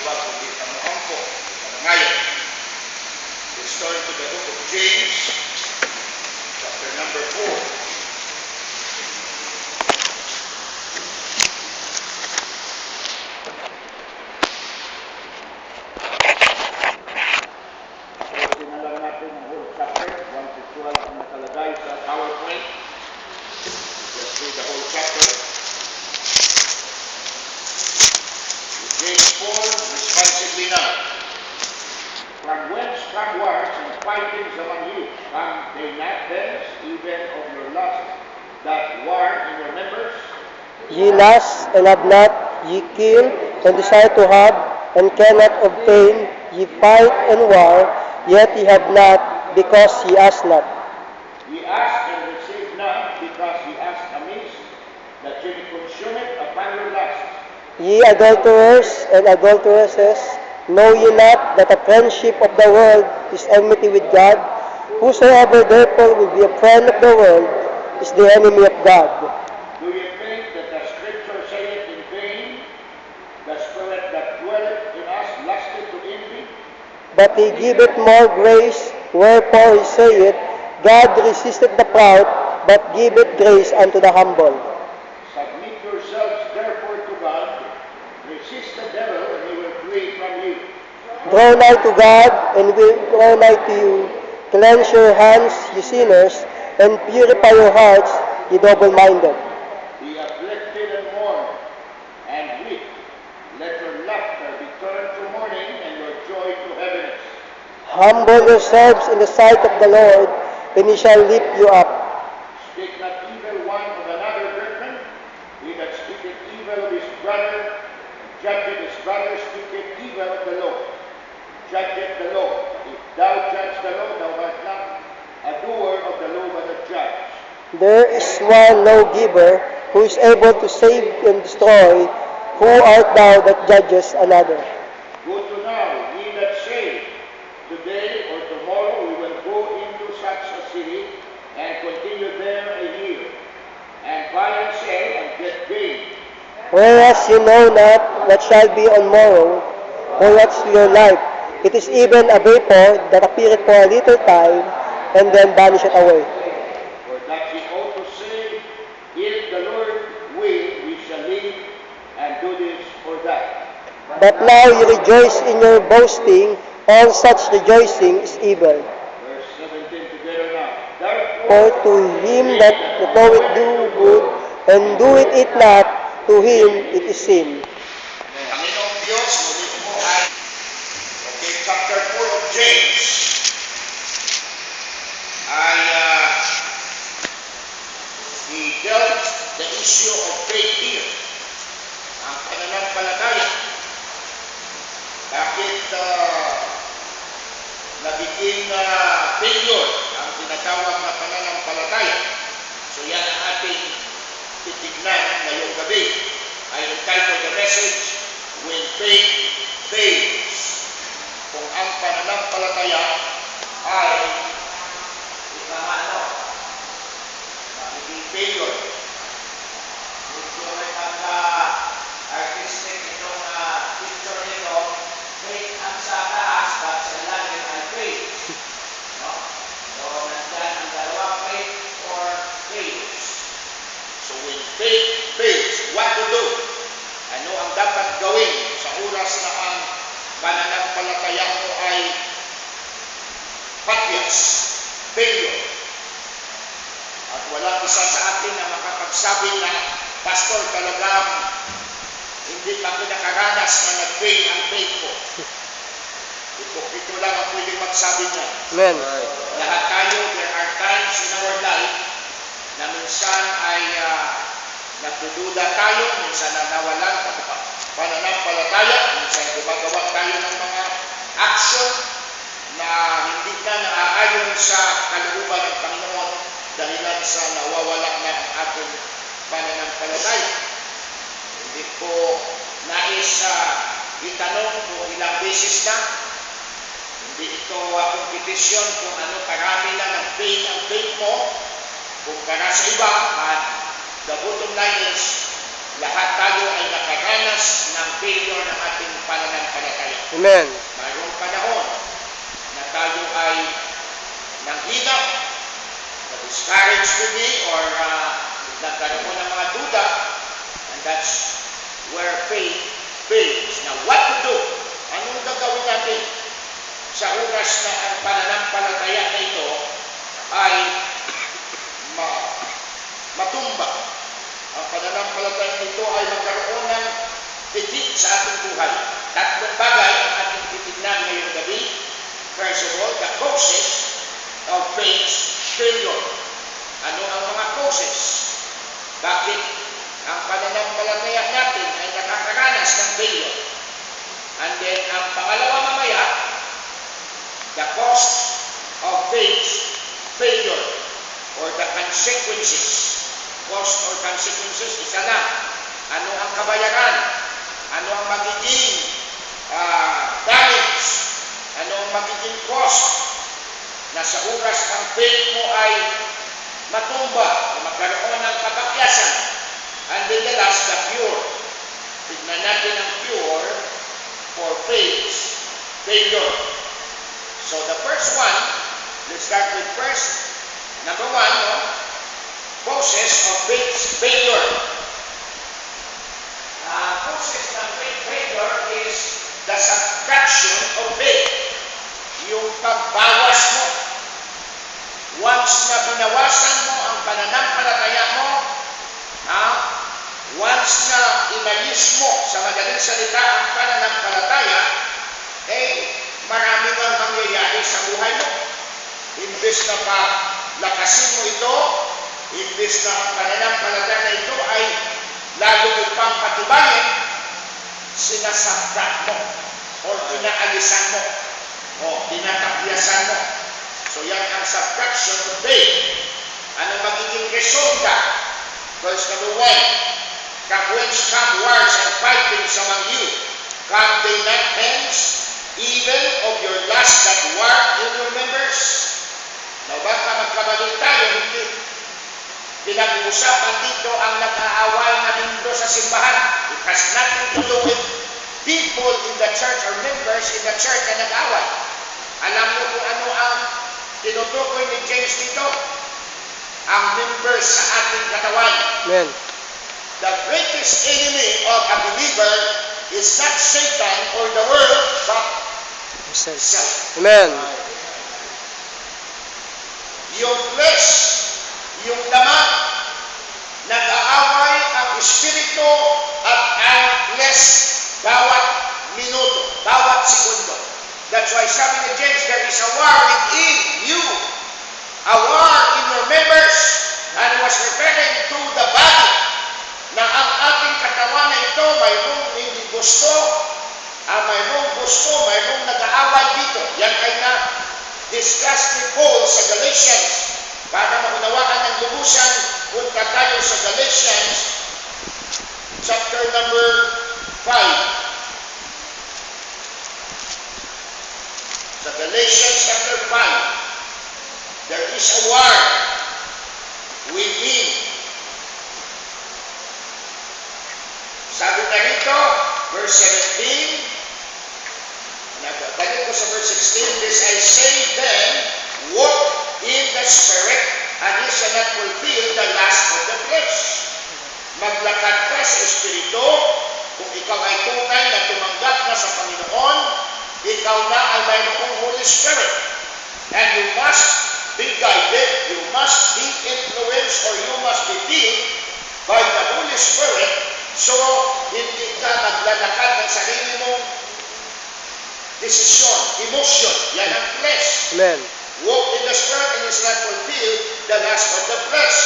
iba kundi panuampo, panangayon. Let's turn to the book of James, chapter number 4. Ye lust and have not, ye kill and desire to have and cannot obtain, ye fight and war, yet ye have not, because ye ask not. Ye ask and receive not, because ye ask amiss, that ye may consume it upon your lust. Ye adulterers and adulteresses, know ye not that the friendship of the world is enmity with God? Whosoever therefore will be a friend of the world is the enemy of God. Do ye think that the Scripture saith in vain, the Spirit that dwelleth in us lusteth to envy? But he giveth more grace, wherefore he saith, God resisteth the proud, but giveth grace unto the humble. Submit yourselves therefore to God, resist the devil, and he will flee from you. Draw nigh to God, and he will draw nigh to you. Cleanse your hands, ye sinners, and purify your hearts, ye double-minded. Be afflicted and mourn, and weep. Let your laughter be turned to mourning, and your joy to heaviness. Humble yourselves in the sight of the Lord, and he shall lift you up. Speak not evil one of another, brethren. He that speaketh evil of his brother, judgeth his brother, speaketh evil of the law. Judgeth the law. If thou judge the law, thou art not a doer of the law, but a judge. There is one lawgiver who is able to save and destroy. Who art thou that judgest another? Go to now, ye that say, today or tomorrow we will go into such a city and continue there a year, and buy and sell and get gain. Whereas you know not what shall be on morrow, or what's your life. It is even a vapor that appeareth for a little time, and then vanisheth away. For that ye ought to say, if the Lord will, we shall live and do this or that. But now you rejoice in your boasting, all such rejoicing is evil. Verse 17 together now. For to him that knoweth do good, and doeth it not, to him it is sin. Panginoong Diyos, muli mo ay, okay, chapter 4 of James, ay he dealt the issue of faith here, ang pananampalataya. Bakit nagiging failure ang tinatawag na pananampalataya? So yan ang ating titignan ngayong gabi. I entitled the message, When Faith Fails. Kung ang pananampalataya ay nagiging failure. Medyo may pagka-artistic itong picture nito. Faith ang sa taas, but sa ilalim ay faith. No? So, nandyan ang dalawang faith or fails. So, when faith fails, what to do? Ano ang dapat gawin sa oras na ang pananampalataya mo ay patyas, failure? At walang isa sa atin na makapagsabi na, Pastor, talagang hindi pa ako nakaranas na nag-fail ang faith ko. Ito lang ang pwedeng magsabi niya. Amen. Lahat tayo, there are times in our life na minsan ay nagdududa tayo, minsan na nawalan pananampalataya, minsan gumagawa tayo ng mga action na hindi na naaayon sa kalooban ng Panginoon dahilan sa nawawala na ang ating pananampalataya. Hindi ko nais itanong kung ilang beses na. Hindi ito competition kung ano karami na ng faith ang faith mo kumpara sa iba. At the bottom line is, lahat tayo ay nakaranas ng failure ng ating pananampalataya. Amen. Mayroong panahon na tayo ay nanghina, na-discouraged to be, or nagkaroon ng mga duda, and that's where faith fails. Now, what to do? Anong gagawin natin sa oras na ang pananampalataya na ito ay matumba? Ang pananampalataya nito ay magkaroon ng defeat sa ating buhay. Tatlong bagay ang ating titignan ngayong gabi. First of all, the causes of faith's failure. Ano ang mga causes? Bakit ang pananampalataya natin ay nakakaranas ng failure? And then, ang pangalawa mamaya, the cost of faith's failure or the consequences. Cost or consequences, isa lang. Ano ang kabayaran? Ano ang magiging damage? Ano ang magiging cost na sa oras ng faith mo ay matumba o magkaroon ng kapakyasan? And then the last, the cure. Tignan natin ang cure for faith's failure. So the first one, let's start with first. Number one, causes of faith's failure. Causes ng faith failure is the subtraction of faith. Yung pagbawas mo. Once na binawasan mo ang pananampalataya mo, once na inalis mo sa madaling salita ang pananampalataya, marami kang mangyayari sa buhay mo. Imbes na lakasin mo ito, imbes na ang pananampalataya na ito ay lalo upang patibayin, sinasabrak mo o inaalisan mo o tinatapyasan mo. So yan ang subtraction of faith. Ano magiging resulta? Verse number 1, whence come wars and fightings among you? Come they not hence, even of your lust that war in your members? Now baka magkamali tayo, hindi pinag-uusapan dito ang nag-aaway na dito sa simbahan. It has nothing to do with people in the church or members in the church na nag-aaway. Alam mo kung ano ang tinutukoy ni James dito? Ang members sa ating katawan. Amen. The greatest enemy of a believer is not Satan or the world, but self. Amen. Yung flesh, yung dama, nag-aaway ang espiritu at ang flesh bawat minuto, bawat segundo. That's why sabi ni James, there is a war within you, a war in your members, and was referring to the body, na ang ating katawan na ito, mayroong hindi gusto, mayroong nag-aaway dito. Yan ay na-discuss ni Paul sa Galatians. Para maunawaan ng lubusan, punta tayo sa Galatians, chapter number 5. Sa Galatians chapter 5, there is a war within. Sabi na rito, verse 17, balik ko sa verse 16, this I say then, walk in the Spirit, and you shall not fulfill the lust of the flesh. Maglakad ka sa Espiritu, kung ikaw ay tunay na tumanggap na sa Panginoon, ikaw na ay mayroong Holy Spirit. And you must be guided, you must be influenced, or you must be filled by the Holy Spirit, so hindi ka maglalakad ng sarili mong desisyon, emotion. Yan ang flesh. Amen. Walk in the Spirit and you shall not fulfill the lust of the flesh.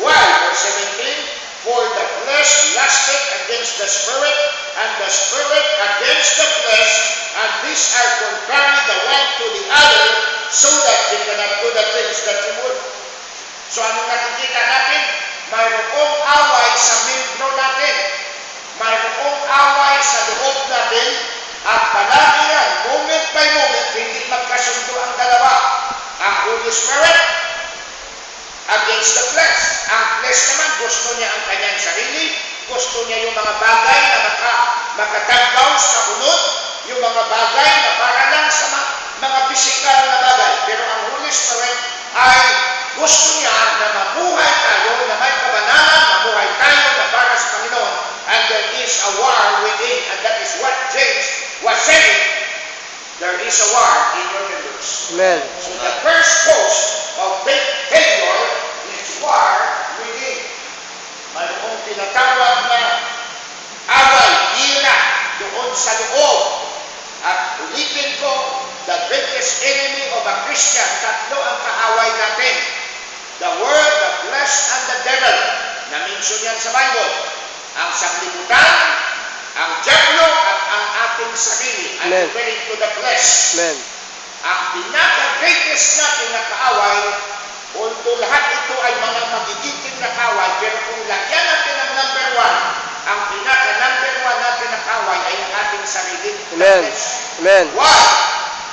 Why? Verse 17, for the flesh lusteth against the Spirit, and the Spirit against the flesh, and these are contrary the one to the other, so that you cannot do the things that you would. So anong nakikita natin? Mayroong away sa membro natin. Mayroong away sa loob natin, at palagi yan, moment by moment, hindi magkasundo ang dalawa. Ang Holy Spirit against the flesh. Ang flesh naman, gusto niya ang kanyang sarili, gusto niya yung mga bagay na bagay na para lang sa mga pisikal na bagay. Pero ang Holy Spirit ay gusto niya na mabuhay tayo, na may kabanalan, mabuhay tayo na para sa Panginoon. And there is a war within, and that is what James was saying. There is a war in your members. Amen. So the first cause of failure is war within. Mayroong tinatawag na away, ira, doon sa loob. At ulitin ko, the greatest enemy of a Christian, tatlo ang kaaway natin. The world, the flesh, and the devil. Na-mention yan sa Bible. Ang sanglibutan, ang diablo, at ang ating sarili. I'm Amen. referring to the flesh. Amen. Ang pinaka-greatest natin na kaaway, although lahat ito ay mga magigiting na kaaway, pero kung lagyan natin ang number one, ang pinaka-number one natin na kaaway ay ang ating sarili. Amen. Amen. Why?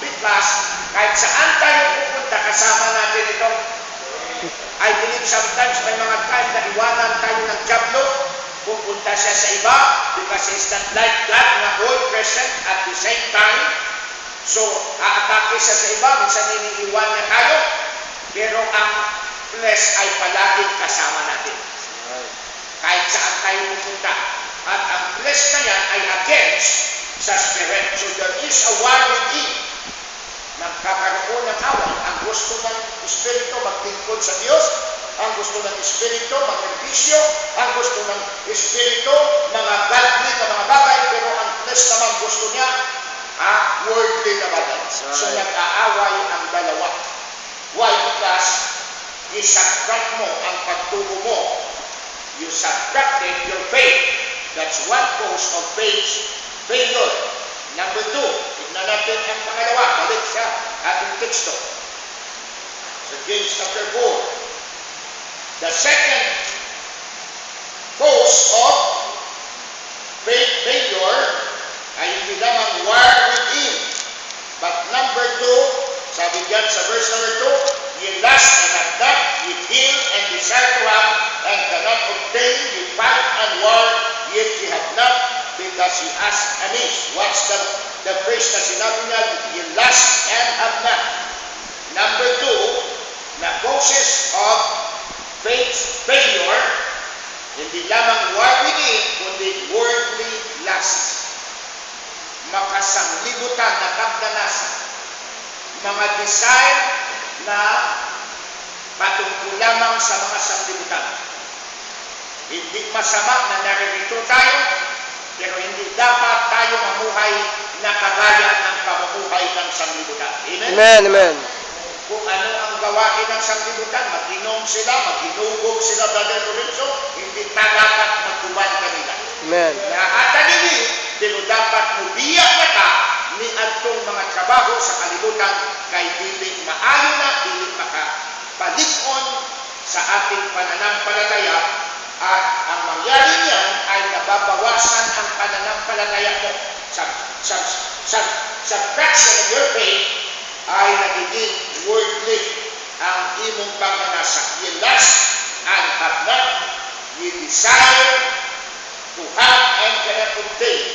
Because kahit saan tayo pupunta, kasama natin ito. I believe sometimes may mga time na iwanan tayo ng diablo, pupunta siya sa iba, because he's not like God na all present at the same time. So, aatake siya sa iba, minsan iniiwan niya tayo, pero ang flesh ay palaging kasama natin. Kahit saan tayo pupunta. At ang flesh na yan ay against sa spirit. So, there is a war within. Nagkakaroon ng away. Ang gusto ng Espiritu maglingkod sa Diyos, ang gusto ng Espiritu magrebisyo, ang gusto ng Espiritu mga godly na mga bagay, pero ang flesh naman gusto niya worldly na bagay. So nag-aaway ang dalawa. Why? Because isubtract mo ang pagtubo mo. You subtracted your faith. That's one cause of faith failure. Number two, tignan natin ang pangalawa. Balik sa ating teksto. So James chapter 4. The second cause of faith failure ay hindi lamang war within. But number two, sabi diyan sa verse number 2, ye lust and have not, ye kill and desire to have, and cannot obtain, ye fight and war, yet ye have not, because ye ask amiss. What's the phrase na sinabi niya? Ye lust and have not. Number two, na causes of faith failure, hindi lamang war within, kundi worldly lust. Makasanglibutan na pagdanasan. Mga desire na patungkol lamang sa mga sanglibutan. Hindi masama na naririto tayo, pero hindi dapat tayo mamuhay na kagaya ng pamumuhay ng sanglibutan. Amen? Amen. Amen. Kung ano ang gawain ng sanglibutan, mag-inom sila, mag-inugog sila, Brother Lorenzo, hindi dapat magkuban kanila. Amen. Naata nini, pero dapat mubiyak na ka ni antong mga trabaho sa kalibutan kay dili maayo na, dili makapalikon sa ating pananampalataya, at ang mangyari niyan ay nababawasan ang pananampalataya mo. Subtraction of your faith ay nagiging worldly ang imong pagmanasa. You lust and have not, you desire to have and cannot obtain.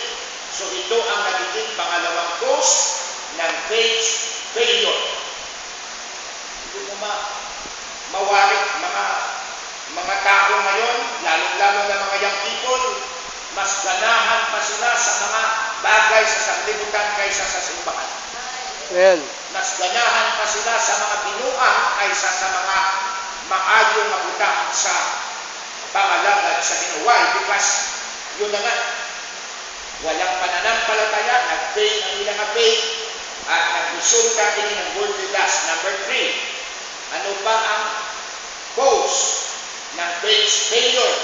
So ito ang nagiging pangalawang cause ng faith failure. Hindi mo mawarik mga tao ngayon, lalo-lalo na mga young people, mas ganahan pa sila sa mga bagay sa sanglibutan kaysa sa simbahan. Amen. Mas ganahan pa sila sa mga binuang kaysa sa mga maayong mabutang sa pangalagad sa Why? Because yun na nga, walang pananampalataya, nag-fail ang ilang faith, at nag-resulta din ng worldly lust. Number 3, ano ba ang cause ng faith failure?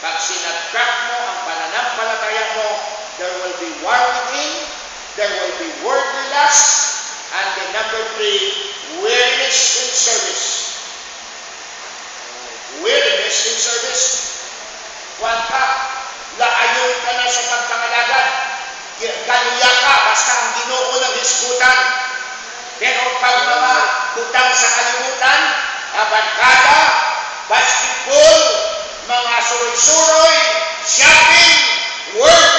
Pag sinattract mo ang pananampalataya mo, there will be war within, there will be worldly lust, and then number 3, weariness in service. Weariness in service. Kuwan ka, laayon ka na sa pagpangalagad. Kanuya ka, basta ang Ginoo ng hisgutan. Pero pag mga utang sa kalimutan, barkada, basketball, mga suroy-suroy, shopping, work,